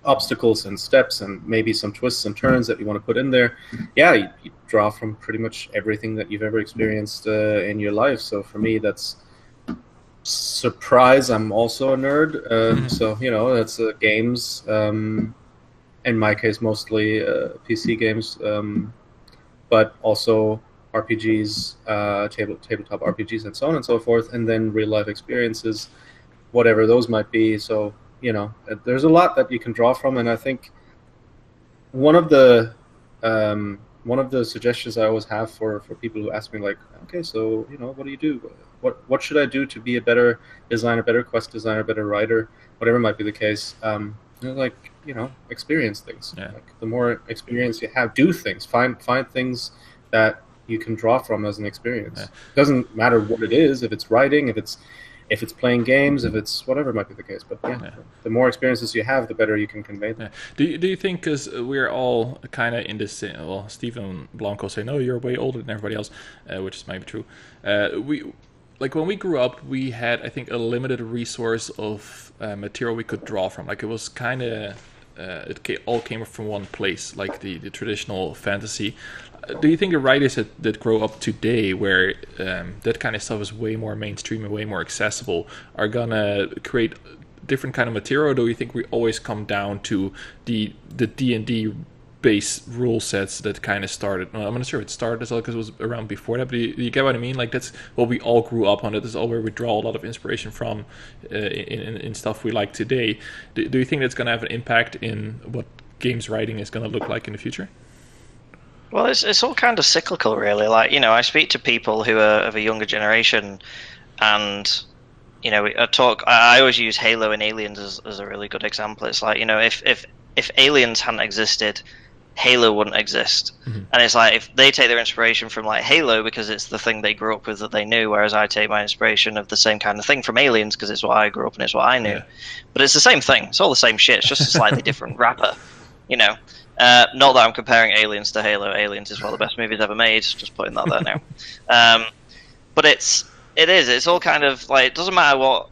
obstacles and steps and maybe some twists and turns that you want to put in there, you draw from pretty much everything that you've ever experienced in your life. So for me, that's surprise. I'm also a nerd, so that's games. In my case, mostly PC games, but also RPGs, tabletop RPGs, and so on and so forth, and then real life experiences, whatever those might be. So there's a lot that you can draw from, and I think one of the suggestions I always have for people who ask me, like, okay, so what do you do? What should I do to be a better designer, better quest designer, better writer, whatever might be the case? Experience things. Yeah. Like, the more experience you have, do things, find things that you can draw from as an experience. Yeah. It doesn't matter what it is, if it's writing, if it's playing games, if it's whatever might be the case. But the more experiences you have, the better you can convey them. Yeah. Do you think, because we're all kind of in this, well, Stephen Blanco say, no, you're way older than everybody else, which is maybe true. When we grew up, we had, I think, a limited resource of material we could draw from. Like, it was kind of, all came from one place, like the traditional fantasy. Do you think the writers that grow up today, where that kind of stuff is way more mainstream and way more accessible, are gonna create different kind of material? Or do you think we always come down to the D&D base rule sets that kind of started. Well, I'm not sure it started as well because it was around before that, but you get what I mean? Like, that's what we all grew up on. It is all where we draw a lot of inspiration from in stuff we like today. Do you think that's going to have an impact in what games writing is going to look like in the future? Well, it's all kind of cyclical, really. Like, I speak to people who are of a younger generation, and I always use Halo and Aliens as a really good example. It's like, if Aliens hadn't existed, Halo wouldn't exist. Mm-hmm. And it's like, if they take their inspiration from like Halo because it's the thing they grew up with that they knew, whereas I take my inspiration of the same kind of thing from Aliens because it's what I grew up and it's what I knew. Yeah. But it's the same thing. It's all the same shit. It's just a slightly different wrapper, Not that I'm comparing Aliens to Halo. Aliens is one of the best movies ever made. Just putting that there now. But it's all kind of like, it doesn't matter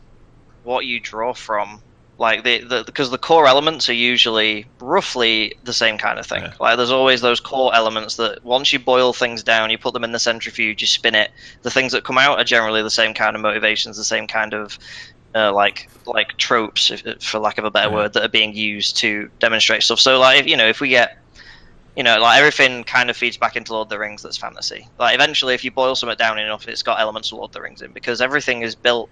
what you draw from. Like because the core elements are usually roughly the same kind of thing. Yeah. Like there's always those core elements that once you boil things down, you put them in the centrifuge, you spin it. The things that come out are generally the same kind of motivations, the same kind of like tropes, for lack of a better word, that are being used to demonstrate stuff. So like if we get like everything kind of feeds back into Lord of the Rings that's fantasy. Like eventually, if you boil something down enough, it's got elements of Lord of the Rings in because everything is built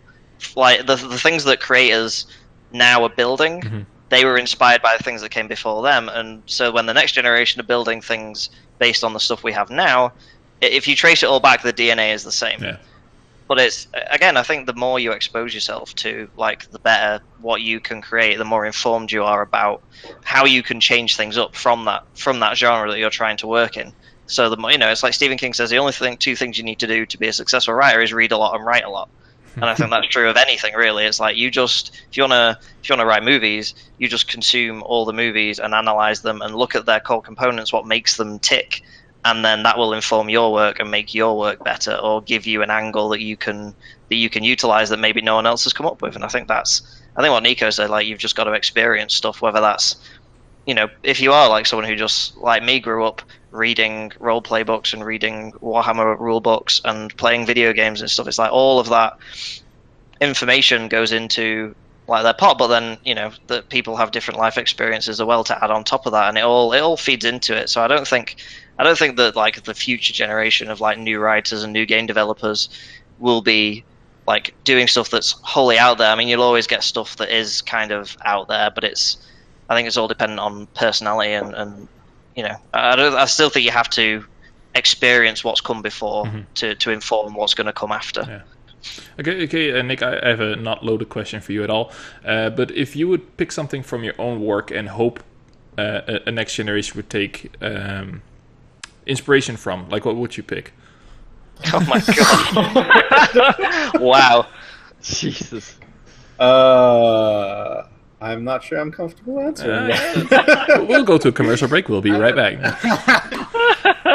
like the things that creators now are building, mm-hmm. they were inspired by the things that came before them, and so when the next generation are building things based on the stuff we have now, if you trace it all back, the DNA is the same. Yeah. But it's, again, I think the more you expose yourself to, like, the better what you can create, the more informed you are about how you can change things up from that genre that you're trying to work in. So the more, it's like Stephen King says, the only two things you need to do to be a successful writer is read a lot and write a lot. And I think that's true of anything, really. It's like if you wanna write movies, you just consume all the movies and analyze them and look at their core components, what makes them tick, and then that will inform your work and make your work better, or give you an angle that you can utilize that maybe no one else has come up with. And I think what Nico said, like, you've just got to experience stuff, whether that's if you are like someone who just like me grew up reading role play books and reading Warhammer rule books and playing video games and stuff, it's like all of that information goes into like their pot, but then that people have different life experiences as well to add on top of that, and it all feeds into it. So I don't think that like the future generation of like new writers and new game developers will be like doing stuff that's wholly out there. I mean, you'll always get stuff that is kind of out there, but I think it's all dependent on personality and I still think you have to experience what's come before mm-hmm. to inform what's going to come after. Yeah. Okay, Nick, I have a not loaded question for you at all. But if you would pick something from your own work and hope a next generation would take inspiration from, like, what would you pick? Oh my god! Wow, Jesus. I'm not sure I'm comfortable answering. We'll go to a commercial break. We'll be right back.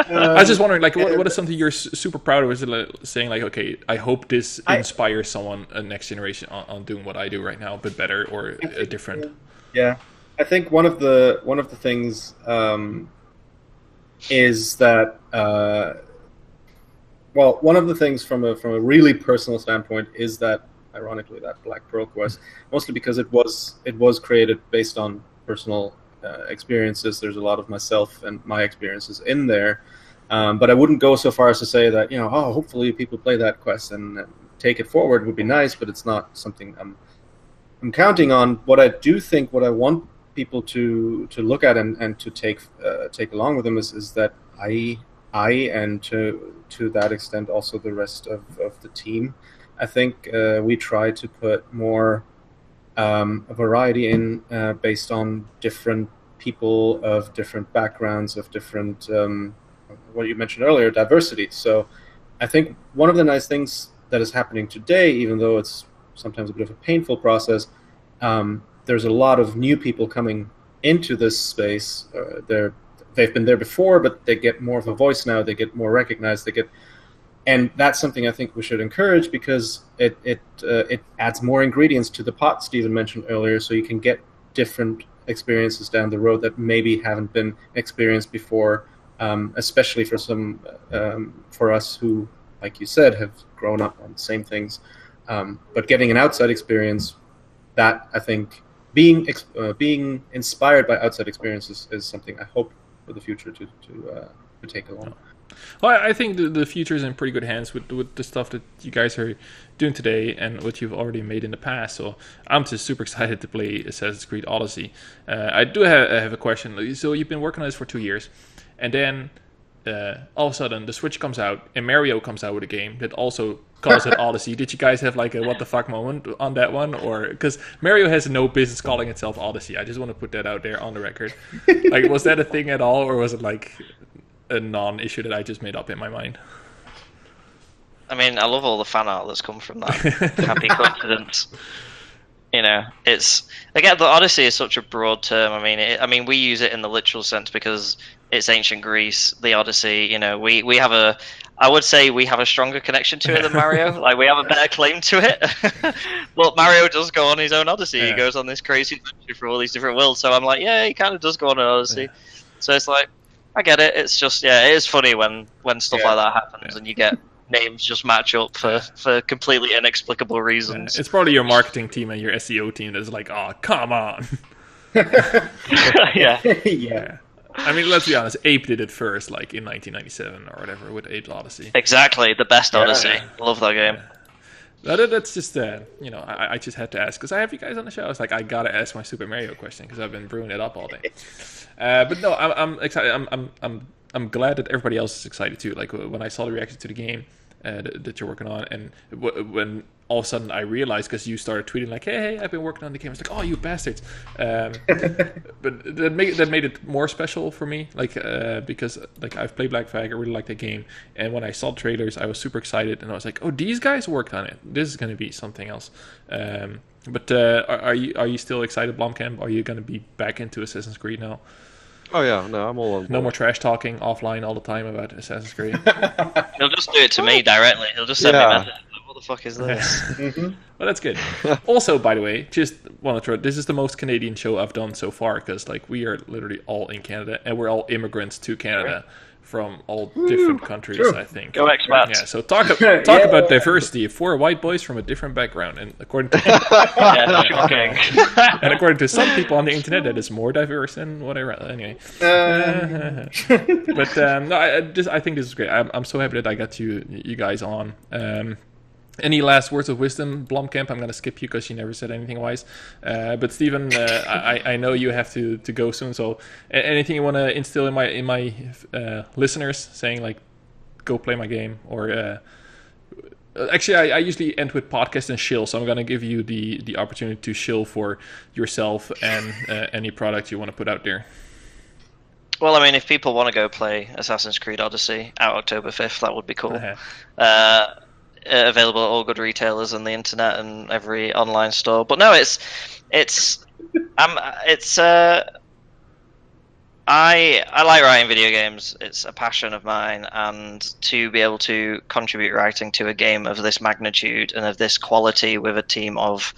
I was just wondering, like, what is something you're super proud of? Is it like saying, like, okay, I hope this inspires someone, a next generation, on doing what I do right now, but better or different? Yeah, I think one of the things is that one of the things from a really personal standpoint is that, ironically, that Black Pearl quest, mostly because it was created based on personal experiences. There's a lot of myself and my experiences in there, but I wouldn't go so far as to say that hopefully people play that quest and take it forward. It would be nice, but it's not something I'm counting on. What I do think, what I want people to look at and to take along with them is that I and to that extent also the rest of the team, I think we try to put more a variety in based on different people of different backgrounds, of different, what you mentioned earlier, diversity. So I think one of the nice things that is happening today, even though it's sometimes a bit of a painful process, there's a lot of new people coming into this space. They've been there before, but they get more of a voice now. They get more recognized. And that's something I think we should encourage, because it adds more ingredients to the pot Stephen mentioned earlier, so you can get different experiences down the road that maybe haven't been experienced before, especially for us who, like you said, have grown up on the same things. But getting an outside experience, that I think being inspired by outside experiences is something I hope the future to take along. Well, I think the future is in pretty good hands with the stuff that you guys are doing today and what you've already made in the past. So I'm just super excited to play Assassin's Creed Odyssey. I do have a question. So you've been working on this for 2 years, and then all of a sudden the Switch comes out and Mario comes out with a game that also calls it Odyssey. Did you guys have like a what the fuck moment on that one? Or because Mario has no business calling itself Odyssey. I just want to put that out there on the record. Like, was that a thing at all, or was it like a non-issue that I just made up in my mind? I mean, I love all the fan art that's come from that. Happy coincidence. You know, it's again, the Odyssey is such a broad term. I mean, we use it in the literal sense because it's ancient Greece, the Odyssey. You know, we have I would say we have a stronger connection to it than Mario. Like, we have a better claim to it. But Mario does go on his own Odyssey. Yeah. He goes on this crazy adventure for all these different worlds. So I'm like, yeah, he kind of does go on an Odyssey. Yeah. So it's like, I get it. It's just, it is funny when stuff like that happens and you get names just match up for completely inexplicable reasons. Yeah. It's probably your marketing team and your SEO team that's like, oh, come on. Yeah. I mean, let's be honest. Ape did it first, like in 1997 or whatever, with Ape's Odyssey. Exactly, the best Odyssey. Love that game. That's just, I just had to ask because I have you guys on the show. I was like, I gotta ask my Super Mario question because I've been brewing it up all day. But no, I'm excited. I'm glad that everybody else is excited too. Like when I saw the reaction to the game that you're working on, and when all of a sudden I realized, because you started tweeting like, hey, I've been working on the game. I was like, oh, you bastards. But that made it more special for me, like because like I've played Black Flag, I really like that game, and when I saw the trailers, I was super excited, and I was like, oh, these guys worked on it. This is going to be something else. But are you still excited, Blomkamp? Are you going to be back into Assassin's Creed now? Oh yeah, no, I'm all on board. No more trash talking offline all the time about Assassin's Creed. He'll just do it to me directly. He'll just send me a message. What the fuck is this? Well, that's good. Also, by the way, just want to throw, this is the most Canadian show I've done so far, because like we are literally all in Canada, and we're all immigrants to Canada from all different countries. True. I think. Go expats. Yeah. So talk about diversity. 4 white boys from a different background, and according to and according to some people on the internet, that is more diverse than what I read. Anyway. But no, I think this is great. I'm so happy that I got you guys on. Any last words of wisdom, Blomkamp? I'm going to skip you because you never said anything wise. But Steven, I know you have to go soon. So anything you want to instill in my listeners, saying like, go play my game, or actually, I usually end with podcast and shill. So I'm going to give you the opportunity to shill for yourself and any product you want to put out there. Well, I mean, if people want to go play Assassin's Creed Odyssey out October 5th, that would be cool. Available at all good retailers and the internet and every online store. But no, I like writing video games. It's a passion of mine, and to be able to contribute writing to a game of this magnitude and of this quality with a team of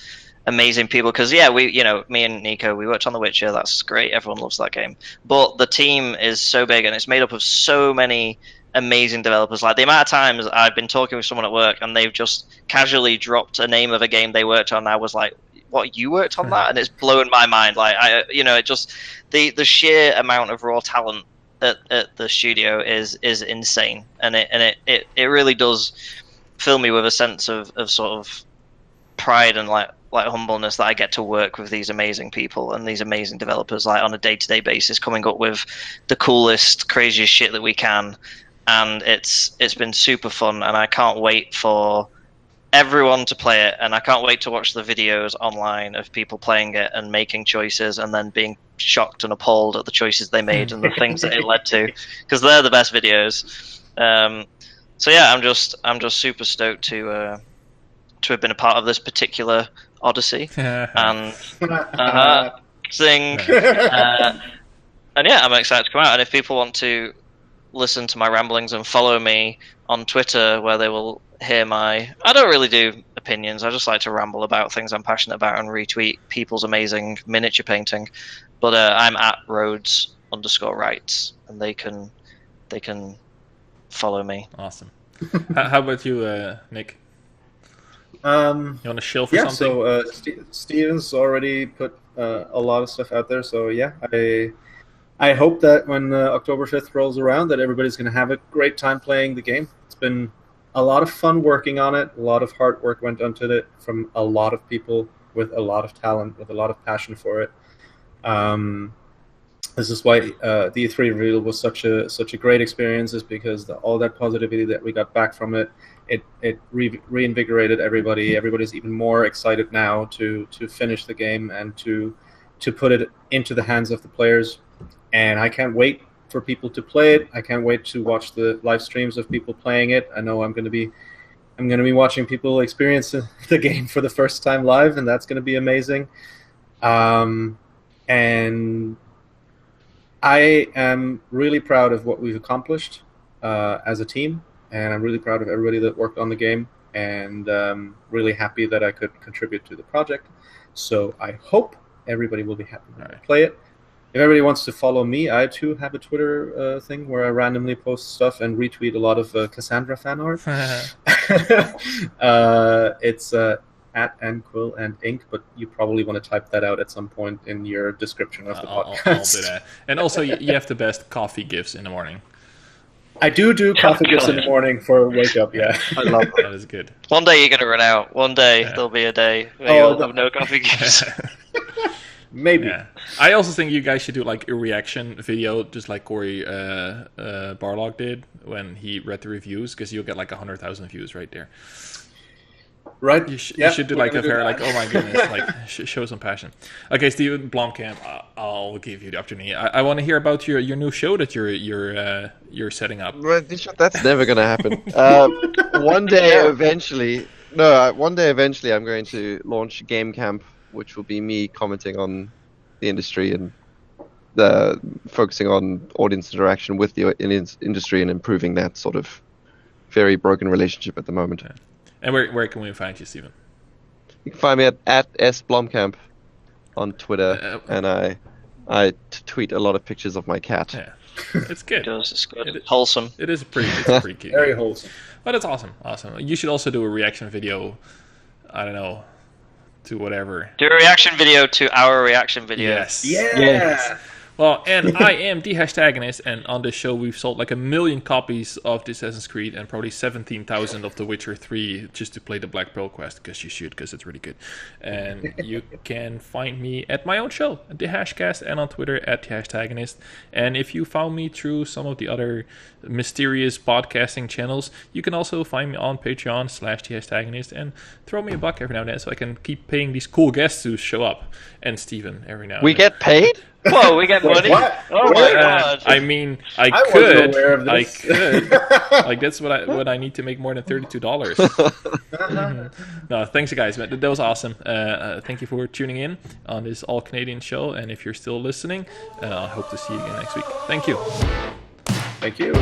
amazing people, because me and Nico, we worked on The Witcher. That's great. Everyone loves that game. But the team is so big, and it's made up of so many amazing developers. Like the amount of times I've been talking with someone at work and they've just casually dropped a name of a game they worked on. I was like, "What, you worked on that?" And it's blown my mind. Like it just the sheer amount of raw talent at the studio is insane, and it really does fill me with a sense of sort of pride and like humbleness that I get to work with these amazing people and these amazing developers like on a day-to-day basis, coming up with the coolest, craziest shit that we can. And it's been super fun, and I can't wait for everyone to play it, and I can't wait to watch the videos online of people playing it and making choices and then being shocked and appalled at the choices they made and the things that it led to, because they're the best videos. So yeah, I'm just super stoked to have been a part of this particular Odyssey and sing. And yeah, I'm excited to come out, and if people want to listen to my ramblings and follow me on Twitter, where they will hear I don't really do opinions, I just like to ramble about things I'm passionate about and retweet people's amazing miniature painting. But I'm at Rhodes_writes, and they can follow me. Awesome. How about you, Nick? You want to shill for something? So Steven's already put a lot of stuff out there, so yeah, I hope that when October 5th rolls around, that everybody's going to have a great time playing the game. It's been a lot of fun working on it. A lot of hard work went into it from a lot of people with a lot of talent, with a lot of passion for it. This is why the E3 reveal was such a great experience, is because all that positivity that we got back from it, reinvigorated everybody. Everybody's even more excited now to finish the game and to put it into the hands of the players. And I can't wait for people to play it. I can't wait to watch the live streams of people playing it. I know I'm going to be watching people experience the game for the first time live, and that's going to be amazing. And I am really proud of what we've accomplished as a team, and I'm really proud of everybody that worked on the game, and really happy that I could contribute to the project. So I hope everybody will be happy when they play it. If everybody wants to follow me, I too have a Twitter thing where I randomly post stuff and retweet a lot of Cassandra fan art. It's at @nquill and ink, but you probably want to type that out at some point in your description of the podcast. I'll do that. And also, you have the best coffee gifts in the morning. I do coffee gifts in the morning for wake up. Yeah, I love that. That is good. One day you're gonna run out. One day there'll be a day where you'll have no coffee gifts. Maybe. Yeah. I also think you guys should do like a reaction video, just like Corey Barlog did when he read the reviews, because you'll get like 100,000 views right there. Right. You should do like a very like, oh my goodness, like show some passion. Okay, Steven Blomkamp, I'll give you the opportunity. I want to hear about your new show that you're setting up. Well, that's never going to happen. One day eventually, I'm going to launch Game Camp, which will be me commenting on the industry and focusing on audience interaction with the industry and improving that sort of very broken relationship at the moment. Okay. And where can we find you, Steven? You can find me at @sblomkamp on Twitter, and I tweet a lot of pictures of my cat. Yeah, it's good. It's good. Wholesome. It's pretty cute. Very wholesome. But it's awesome. You should also do a reaction video. I don't know, to whatever. Do a reaction video to our reaction video. Yes. Yeah. Yes. Well, and I am the Hashtagonist, and on this show we've sold like 1 million copies of the Assassin's Creed and probably 17,000 of The Witcher 3 just to play the Black Pearl quest, because you should, because it's really good. And you can find me at my own show, The Hashcast, and on Twitter at the Hashtagonist. And if you found me through some of the other mysterious podcasting channels, you can also find me on Patreon/the Hashtagonist and throw me a buck every now and then so I can keep paying these cool guests to show up. And Steven every now and then. We get paid? Whoa, we get money? What? Oh my god. I mean, I wasn't aware of this. could. Like, that's what I need to make more than $32. No, thanks, guys. That was awesome. Thank you for tuning in on this all-Canadian show. And if you're still listening, I hope to see you again next week. Thank you. Thank you.